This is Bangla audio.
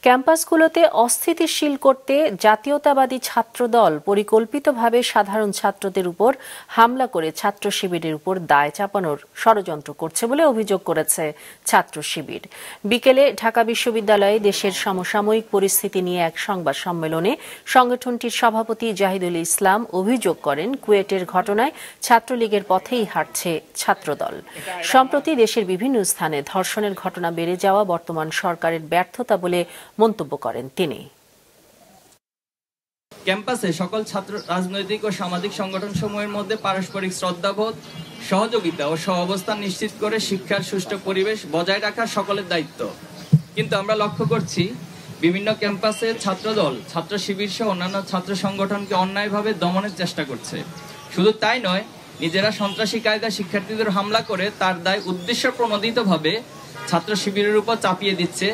ক্যাম্পাসগুলোতে অস্থিতিশীল করতে জাতীয়তাবাদী ছাত্রদল পরিকল্পিতভাবে সাধারণ ছাত্রদের উপর হামলা করে ছাত্র শিবিরের উপর দায় চাপানোর ষড়যন্ত্র করছে বলে অভিযোগ করেছে ছাত্র শিবির। বিকেলে ঢাকা বিশ্ববিদ্যালয়ে দেশের সমসাময়িক পরিস্থিতি নিয়ে এক সংবাদ সম্মেলনে সংগঠনটির সভাপতি জাহিদুল ইসলাম অভিযোগ করেন, কুয়েটের ঘটনায় ছাত্রলীগের পথেই হাঁটছে ছাত্রদল। সম্প্রতি দেশের বিভিন্ন স্থানে ধর্ষণের ঘটনা বেড়ে যাওয়া বর্তমান সরকারের ব্যর্থতা বলে মন্তব্য করেন তিনি। ক্যাম্পাসে সকল ছাত্র রাজনৈতিক ও সামাজিক সংগঠন সমূহের মধ্যে পারস্পরিক শ্রদ্ধাবোধ, সহযোগিতা ও সহাবস্থান নিশ্চিত করে শিক্ষার সুষ্ঠু পরিবেশ বজায় রাখা সকলের দায়িত্ব। কিন্তু আমরা লক্ষ্য করছি বিভিন্ন ক্যাম্পাসে ছাত্রদল, ছাত্র শিবির সহ অন্যান্য ছাত্র সংগঠনকে অন্যায়ভাবে দমনের চেষ্টা করছে। শুধু তাই নয়, নিজেরা সন্ত্রাসী কায়দায় শিক্ষার্থীদের হামলা করে তার দায় উদ্দেশ্য প্রণোদিতভাবে ছাত্র শিবিরের উপর চাপিয়ে দিচ্ছে।